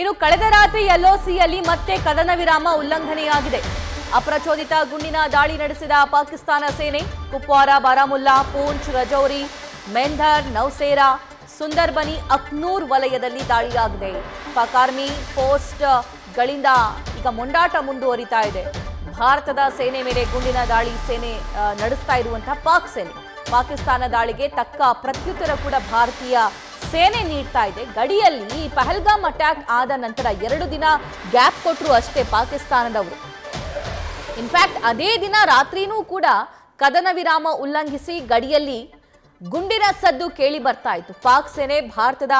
ಇನ್ನು ಕಳೆದ ರಾತ್ರಿ ಎಲ್ಒಸಿಯಲ್ಲಿ ಮತ್ತೆ ಕದನ ವಿರಾಮ ಉಲ್ಲಂಘನೆಯಾಗಿದೆ. ಅಪ್ರಚೋದಿತ ಗುಂಡಿನ ದಾಳಿ ನಡೆಸಿದ ಪಾಕಿಸ್ತಾನ ಸೇನೆ ಕುಪ್ವಾರ, ಬಾರಾಮುಲ್ಲಾ, ಪೂಂಚ್, ರಜೌರಿ, ಮೆಂಧರ್, ನೌಸೇರಾ, ಸುಂದರ್ಬನಿ, ಅಖ್ನೂರ್ ವಲಯದಲ್ಲಿ ದಾಳಿಯಾಗಿದೆ. ಪಾಕ್ ಆರ್ಮಿ ಪೋಸ್ಟ್ಗಳಿಂದ ಈಗ ಮೊಂಡಾಟ ಮುಂದುವರಿತಾ ಇದೆ. ಭಾರತದ ಸೇನೆ ಮೇಲೆ ಗುಂಡಿನ ದಾಳಿ ನಡೆಸ್ತಾ ಇರುವಂತಹ ಪಾಕ್ ಸೇನೆ ಪಾಕಿಸ್ತಾನ ದಾಳಿಗೆ ತಕ್ಕ ಪ್ರತ್ಯುತ್ತರ ಕೂಡ ಭಾರತೀಯ ಸೇನೆ ನೀಡ್ತಾ ಇದೆ. ಗಡಿಯಲ್ಲಿ ಪಹಲ್ಗಾಮ್ ಅಟ್ಯಾಕ್ ಆದ ನಂತರ 2 ದಿನ ಗ್ಯಾಪ್ ಕೊಟ್ಟರು ಅಷ್ಟೇ ಪಾಕಿಸ್ತಾನದವರು. ಇನ್ಫ್ಯಾಕ್ಟ್ ಅದೇ ದಿನ ರಾತ್ರಿನೂ ಕೂಡ ಕದನ ವಿರಾಮ ಉಲ್ಲಂಘಿಸಿ ಗಡಿಯಲ್ಲಿ ಗುಂಡಿನ ಸದ್ದು ಕೇಳಿ ಬರ್ತಾ ಇತ್ತು. ಪಾಕ್ ಸೇನೆ ಭಾರತದ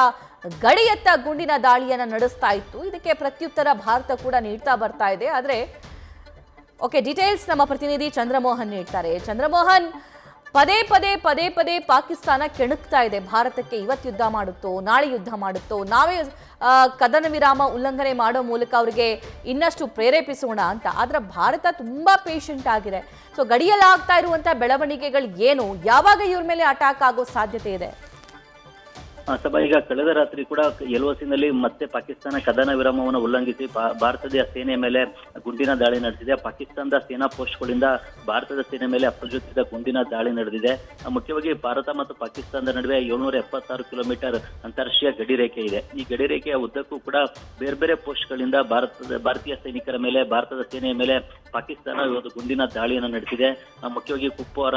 ಗಡಿಯತ್ತ ಗುಂಡಿನ ದಾಳಿಯನ್ನು ನಡೆಸ್ತಾ ಇತ್ತು. ಇದಕ್ಕೆ ಪ್ರತ್ಯುತ್ತರ ಭಾರತ ಕೂಡ ನೀಡ್ತಾ ಬರ್ತಾ ಇದೆ. ಆದರೆ ಡೀಟೇಲ್ಸ್ ನಮ್ಮ ಪ್ರತಿನಿಧಿ ಚಂದ್ರಮೋಹನ್ ನೀಡ್ತಾರೆ. ಚಂದ್ರಮೋಹನ್, ಪದೇ ಪದೇ ಪಾಕಿಸ್ತಾನ ಕೆಣಕ್ತಾ ಇದೆ ಭಾರತಕ್ಕೆ. ಇವತ್ತು ಯುದ್ಧ ಮಾಡುತ್ತೋ, ನಾಳೆ ಯುದ್ಧ ಮಾಡುತ್ತೋ, ನಾವೇ ಕದನ ವಿರಾಮ ಉಲ್ಲಂಘನೆ ಮಾಡೋ ಮೂಲಕ ಅವರಿಗೆ ಇನ್ನಷ್ಟು ಪ್ರೇರೇಪಿಸೋಣ ಅಂತ. ಆದ್ರೆ ಭಾರತ ತುಂಬಾ ಪೇಷಂಟ್ ಆಗಿದೆ. ಸೊ ಗಡಿಯಲ್ಲಿ ಆಗ್ತಾ ಇರುವಂತ ಬೆಳವಣಿಗೆಗಳು ಏನು, ಯಾವಾಗ ಇವ್ರ ಮೇಲೆ ಅಟ್ಯಾಕ್ ಆಗೋ ಸಾಧ್ಯತೆ ಇದೆ? ಸಭಾ, ಈಗ ಕಳೆದ ರಾತ್ರಿ ಕೂಡ ಎಲ್ಒಸಿನಲ್ಲಿ ಮತ್ತೆ ಪಾಕಿಸ್ತಾನ ಕದನ ವಿರಾಮವನ್ನು ಉಲ್ಲಂಘಿಸಿ ಭಾರತದ ಸೇನೆ ಮೇಲೆ ಗುಂಡಿನ ದಾಳಿ ನಡೆಸಿದೆ. ಪಾಕಿಸ್ತಾನದ ಸೇನಾ ಪೋಸ್ಟ್ಗಳಿಂದ ಭಾರತದ ಸೇನೆ ಮೇಲೆ ಅಪ್ರಚೋದಿತ ಗುಂಡಿನ ದಾಳಿ ನಡೆದಿದೆ. ಮುಖ್ಯವಾಗಿ ಭಾರತ ಮತ್ತು ಪಾಕಿಸ್ತಾನದ ನಡುವೆ 776 ಕಿಲೋಮೀಟರ್ ಅಂತಾರಾಷ್ಟ್ರೀಯ ಗಡಿ ರೇಖೆ ಇದೆ. ಈ ಗಡಿ ರೇಖೆಯ ಉದ್ದಕ್ಕೂ ಕೂಡ ಬೇರೆ ಬೇರೆ ಪೋಸ್ಟ್ಗಳಿಂದ ಭಾರತೀಯ ಸೈನಿಕರ ಮೇಲೆ, ಭಾರತದ ಸೇನೆಯ ಮೇಲೆ ಪಾಕಿಸ್ತಾನ ಇವತ್ತು ಗುಂಡಿನ ದಾಳಿಯನ್ನು ನಡೆಸಿದೆ. ಮುಖ್ಯವಾಗಿ ಕುಪ್ವಾರ,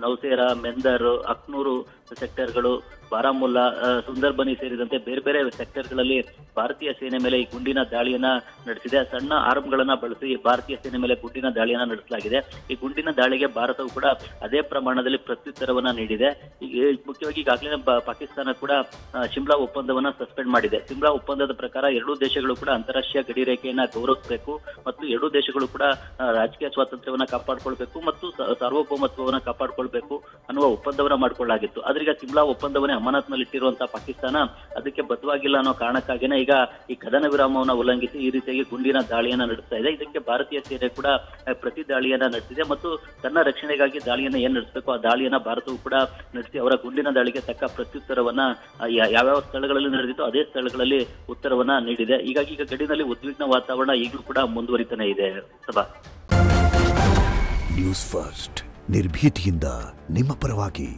ನೌಸೇರಾ, ಮೆಂದರ್, ಅಖ್ನೂರು ಸೆಕ್ಟರ್ಗಳು, ಬಾರಾಮುಲ್ಲಾ, ಸುಂದರ್ಬನಿ ಸೇರಿದಂತೆ ಬೇರೆ ಬೇರೆ ಸೆಕ್ಟರ್ಗಳಲ್ಲಿ ಭಾರತೀಯ ಸೇನೆ ಮೇಲೆ ಈ ಗುಂಡಿನ ದಾಳಿಯನ್ನ ನಡೆಸಿದೆ. ಸಣ್ಣ ಆರ್ಮ್ಗಳನ್ನ ಬಳಸಿ ಭಾರತೀಯ ಸೇನೆ ಮೇಲೆ ಗುಂಡಿನ ದಾಳಿಯನ್ನ ನಡೆಸಲಾಗಿದೆ. ಈ ಗುಂಡಿನ ದಾಳಿಗೆ ಭಾರತವು ಕೂಡ ಅದೇ ಪ್ರಮಾಣದಲ್ಲಿ ಪ್ರತ್ಯುತ್ತರವನ್ನ ನೀಡಿದೆ. ಮುಖ್ಯವಾಗಿ ಈಗಾಗಲೇ ಪಾಕಿಸ್ತಾನ ಕೂಡ ಶಿಮ್ಲಾ ಒಪ್ಪಂದವನ್ನ ಸಸ್ಪೆಂಡ್ ಮಾಡಿದೆ. ಶಿಮ್ಲಾ ಒಪ್ಪಂದದ ಪ್ರಕಾರ 2 ದೇಶಗಳು ಕೂಡ ಅಂತಾರಾಷ್ಟ್ರೀಯ ಗಡಿ ರೇಖೆಯನ್ನ ಗೌರವಿಸಬೇಕು ಮತ್ತು 2 ದೇಶಗಳು ಕೂಡ ರಾಜಕೀಯ ಸ್ವಾತಂತ್ರ್ಯವನ್ನ ಕಾಪಾಡಿಕೊಳ್ಬೇಕು ಮತ್ತು ಸಾರ್ವಭೌಮತ್ವವನ್ನ ಕಾಪಾಡಿಕೊಳ್ಬೇಕು ಅನ್ನುವ ಒಪ್ಪಂದವನ್ನ ಮಾಡಿಕೊಳ್ಳಲಾಗಿತ್ತು. ಆದ್ರೆ ಈಗ ಶಿಮ್ಲಾ ಒಪ್ಪಂದವನ್ನೇ ಅಮಾನತ್ನಲ್ಲಿಟ್ಟಿರುವಂತಹ ಪಾಕಿಸ್ತಾನ ಅದಕ್ಕೆ ಬದ್ಧವಾಗಿಲ್ಲ ಅನ್ನೋ ಕಾರಣಕ್ಕಾಗಿನೇ ಈಗ ಈ ಕದನ ವಿರಾಮವನ್ನು ಉಲ್ಲಂಘಿಸಿ ಈ ರೀತಿಯಾಗಿ ಗುಂಡಿನ ದಾಳಿಯನ್ನ ನಡೆಸ್ತಾ ಇದೆ. ಇದಕ್ಕೆ ಭಾರತೀಯ ಸೇನೆ ಕೂಡ ಪ್ರತಿ ದಾಳಿಯನ್ನ ನಡೆಸಿದೆ ಮತ್ತು ತನ್ನ ರಕ್ಷಣೆಗಾಗಿ ದಾಳಿಯನ್ನ ಏನ್ ನಡೆಸಬೇಕು ಆ ದಾಳಿಯನ್ನ ಭಾರತವು ಕೂಡ ನಡೆಸಿ ಅವರ ಗುಂಡಿನ ದಾಳಿಗೆ ತಕ್ಕ ಪ್ರತ್ಯುತ್ತರವನ್ನ ಯಾವ್ಯಾವ ಸ್ಥಳಗಳಲ್ಲಿ ನಡೆದಿತ್ತು ಅದೇ ಸ್ಥಳಗಳಲ್ಲಿ ಉತ್ತರವನ್ನ ನೀಡಿದೆ. ಹೀಗಾಗಿ ಈಗ ಗಡಿನಲ್ಲಿ ಉದ್ವಿಗ್ನ ವಾತಾವರಣ ಈಗಲೂ ಕೂಡ ಮುಂದುವರಿತಾನೆ ಇದೆ. ಸಭಾ, ನ್ಯೂಸ್ ಫಸ್ಟ್ ನಿರ್ಭೀತಿಯಿಂದ ನಿಮ್ಮ ಪರವಾಗಿ.